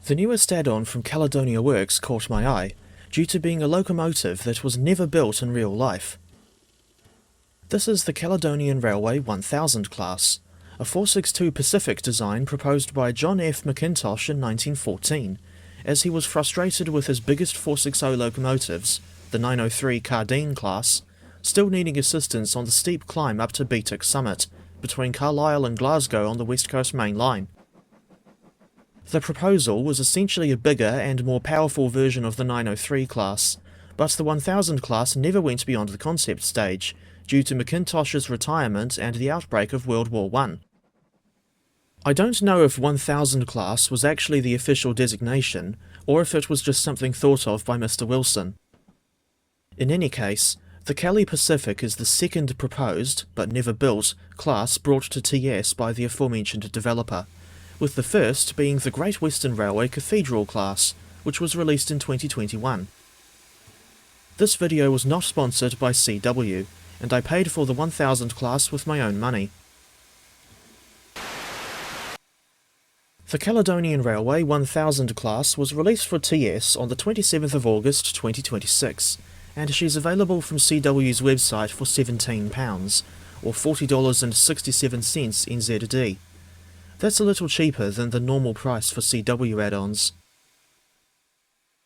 The newest add-on from Caledonia Works caught my eye, due to being a locomotive that was never built in real life. This is the Caledonian Railway 1000 class, a 462 Pacific design proposed by John F. McIntosh in 1914, as he was frustrated with his biggest 460 locomotives, the 903 Caledonian class, still needing assistance on the steep climb up to Beatwick Summit, between Carlisle and Glasgow on the West Coast Main Line. The proposal was essentially a bigger and more powerful version of the 903 class, but the 1000 class never went beyond the concept stage, due to McIntosh's retirement and the outbreak of World War I. I don't know if 1000 class was actually the official designation, or if it was just something thought of by Mr. Wilson. In any case, the Cali Pacific is the second proposed, but never built, class brought to TS by the aforementioned developer, with the first being the Great Western Railway Cathedral class, which was released in 2021. This video was not sponsored by CW, and I paid for the 1000 class with my own money. The Caledonian Railway 1000 class was released for TS on the 27th of August 2026, and she's available from CW's website for £17, or $40.67 NZD. That's a little cheaper than the normal price for CW add-ons.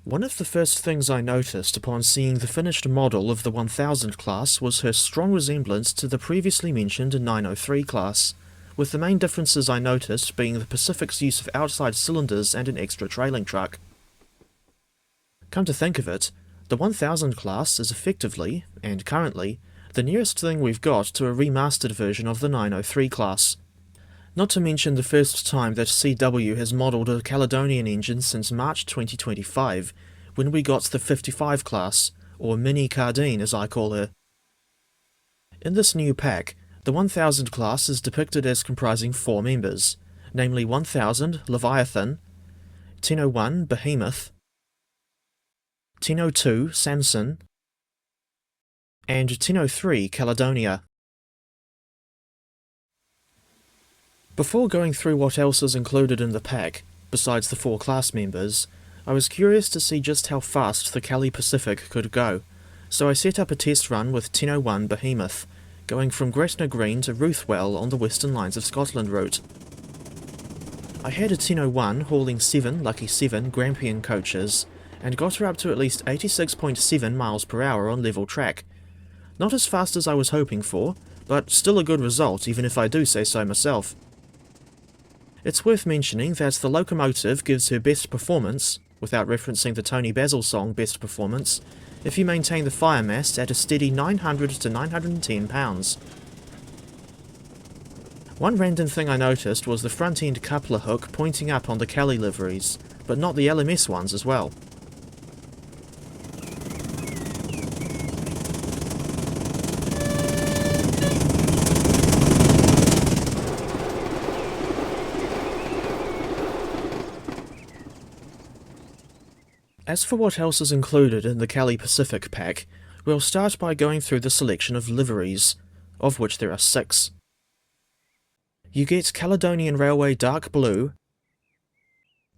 One of the first things I noticed upon seeing the finished model of the 1000 class was her strong resemblance to the previously mentioned 903 class, with the main differences I noticed being the Pacific's use of outside cylinders and an extra trailing truck. Come to think of it, the 1000 class is effectively, and currently, the nearest thing we've got to a remastered version of the 903 class. Not to mention the first time that CW has modelled a Caledonian engine since March 2025, when we got the 55 class, or Mini Cardine as I call her. In this new pack, the 1000 class is depicted as comprising 4 members, namely 1000 Leviathan, 1001 Behemoth, 1002 Samson, and 1003 Caledonia. Before going through what else is included in the pack, besides the 4 class members, I was curious to see just how fast the Cali Pacific could go, so I set up a test run with 1001 Behemoth, going from Gretna Green to Ruthwell on the Western Lines of Scotland route. I had a 1001 hauling 7 Lucky 7 Grampian coaches, and got her up to at least 86.7 miles per hour on level track. Not as fast as I was hoping for, but still a good result even if I do say so myself. It's worth mentioning that the locomotive gives her best performance, without referencing the Tony Basil song Best Performance, if you maintain the fire mass at a steady 900 to 910 pounds. One random thing I noticed was the front end coupler hook pointing up on the Cali liveries, but not the LMS ones as well. As for what else is included in the Cali Pacific pack, we'll start by going through the selection of liveries, of which there are 6. You get Caledonian Railway Dark Blue,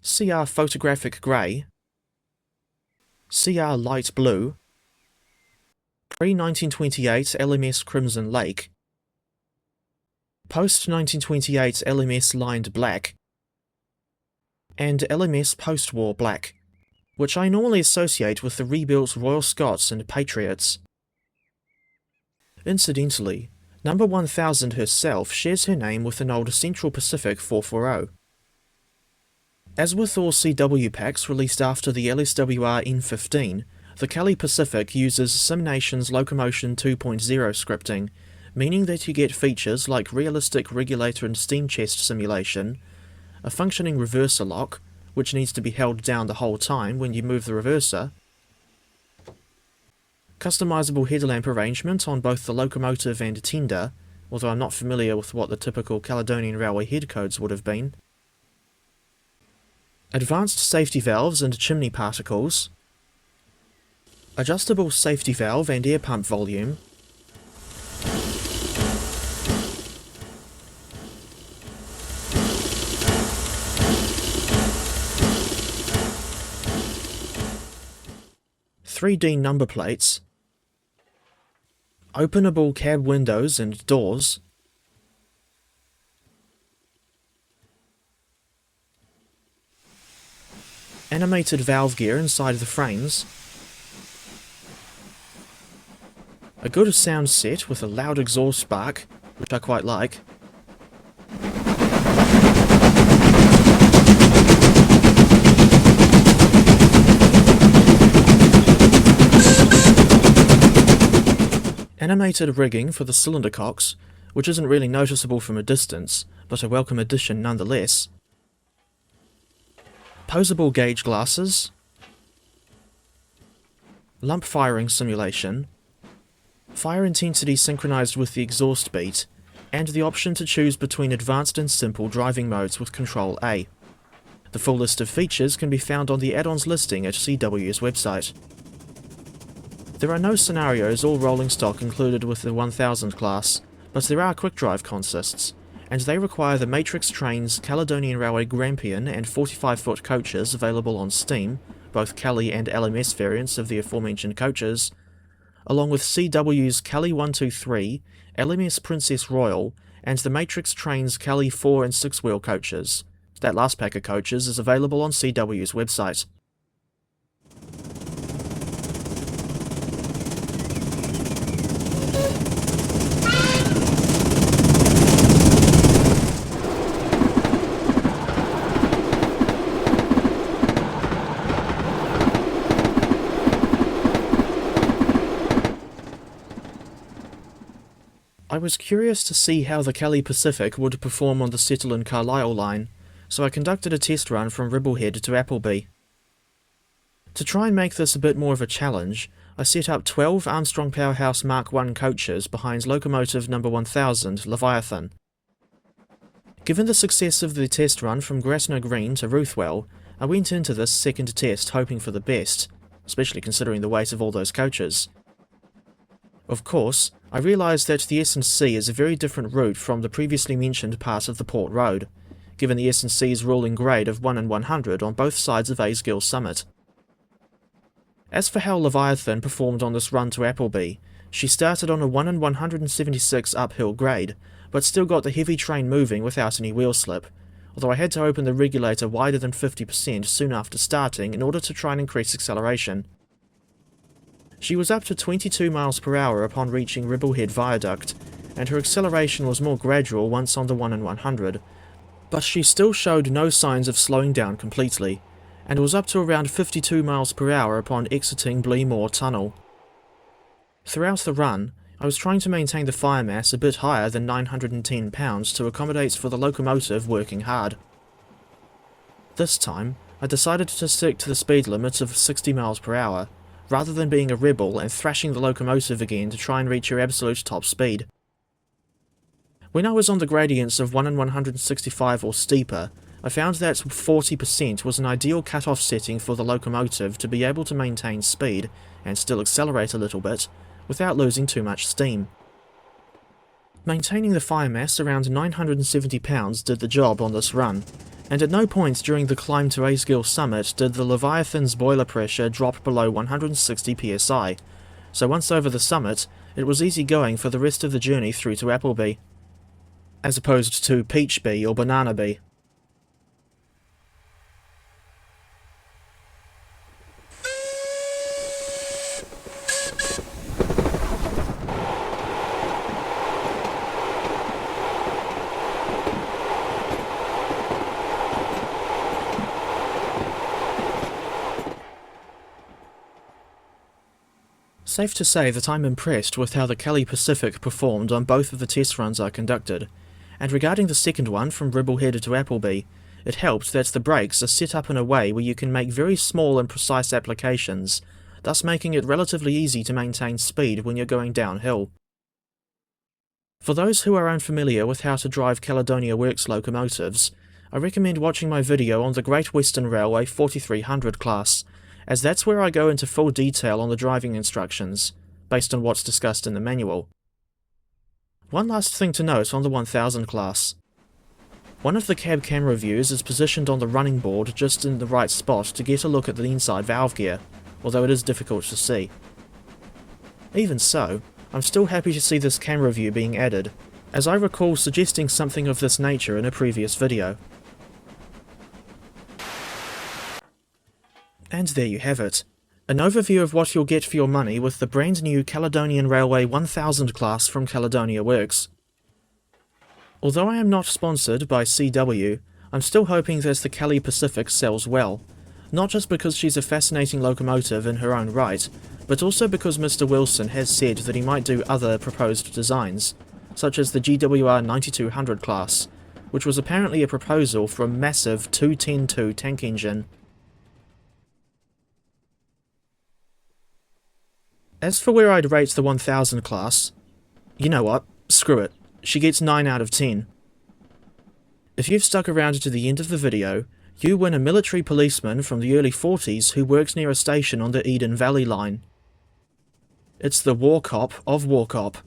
CR Photographic Grey, CR Light Blue, Pre-1928 LMS Crimson Lake, Post-1928 LMS Lined Black, and LMS Post-War Black, which I normally associate with the rebuilt Royal Scots and Patriots. Incidentally, number 1000 herself shares her name with an old Central Pacific 440. As with all CW packs released after the LSWR N15, the Cali Pacific uses SimNation's Locomotion 2.0 scripting, meaning that you get features like realistic regulator and steam chest simulation, a functioning reverser lock, which needs to be held down the whole time when you move the reverser, customizable headlamp arrangement on both the locomotive and tender, although I'm not familiar with what the typical Caledonian Railway head codes would have been, advanced safety valves and chimney particles, adjustable safety valve and air pump volume, 3D number plates, openable cab windows and doors, animated valve gear inside the frames, a good sound set with a loud exhaust spark, which I quite like, animated rigging for the cylinder cocks, which isn't really noticeable from a distance, but a welcome addition nonetheless, posable gauge glasses, lump firing simulation, fire intensity synchronized with the exhaust beat, and the option to choose between advanced and simple driving modes with Control A. The full list of features can be found on the add-ons listing at CW's website. There are no scenarios or rolling stock included with the 1000 class, but there are quick drive consists, and they require the Matrix Trains Caledonian Railway Grampian and 45-foot coaches available on Steam, both Cali and LMS variants of the aforementioned coaches, along with CW's Cali 123, LMS Princess Royal, and the Matrix Trains Cali 4 and 6 wheel coaches. That last pack of coaches is available on CW's website. I was curious to see how the Cali Pacific would perform on the Settle and Carlisle line, so I conducted a test run from Ribblehead to Appleby. To try and make this a bit more of a challenge, I set up 12 Armstrong Powerhouse Mark I coaches behind locomotive number 1000 Leviathan. Given the success of the test run from Grasner Green to Ruthwell, I went into this second test hoping for the best, especially considering the weight of all those coaches. Of course, I realised that the S&C is a very different route from the previously mentioned part of the Port Road, given the S&C's ruling grade of 1 in 100 on both sides of Aysgill Summit. As for how Leviathan performed on this run to Appleby, she started on a 1 in 176 uphill grade, but still got the heavy train moving without any wheel slip, although I had to open the regulator wider than 50% soon after starting in order to try and increase acceleration. She was up to 22 miles per hour upon reaching Ribblehead Viaduct, and her acceleration was more gradual once on the 1 in 100, but she still showed no signs of slowing down completely, and was up to around 52 miles per hour upon exiting Bleemore Tunnel. Throughout the run, I was trying to maintain the fire mass a bit higher than 910 pounds to accommodate for the locomotive working hard. This time, I decided to stick to the speed limit of 60 miles per hour, rather than being a rebel and thrashing the locomotive again to try and reach your absolute top speed. When I was on the gradients of 1 in 165 or steeper, I found that 40% was an ideal cut-off setting for the locomotive to be able to maintain speed, and still accelerate a little bit, without losing too much steam. Maintaining the fire mass around 970 pounds did the job on this run, and at no point during the climb to Aysgill Summit did the Leviathan's boiler pressure drop below 160 psi, so once over the summit, it was easy going for the rest of the journey through to Appleby, as opposed to Peach Bee or Banana Bee. Safe to say that I'm impressed with how the Cali Pacific performed on both of the test runs I conducted, and regarding the second one from Ribblehead to Appleby, it helped that the brakes are set up in a way where you can make very small and precise applications, thus making it relatively easy to maintain speed when you're going downhill. For those who are unfamiliar with how to drive Caledonia Works locomotives, I recommend watching my video on the Great Western Railway 4300 class, as that's where I go into full detail on the driving instructions, based on what's discussed in the manual. One last thing to note on the 1000 class. One of the cab camera views is positioned on the running board just in the right spot to get a look at the inside valve gear, although it is difficult to see. Even so, I'm still happy to see this camera view being added, as I recall suggesting something of this nature in a previous video. And there you have it, an overview of what you'll get for your money with the brand new Caledonian Railway 1000 class from Caledonia Works. Although I am not sponsored by CW, I'm still hoping that the Cali Pacific sells well, not just because she's a fascinating locomotive in her own right, but also because Mr. Wilson has said that he might do other proposed designs, such as the GWR 9200 class, which was apparently a proposal for a massive 210-2 tank engine. As for where I'd rate the 1000 class, you know what, screw it, she gets 9 out of 10. If you've stuck around to the end of the video, you win a military policeman from the early 40s who works near a station on the Eden Valley line. It's the War Cop of War Cop.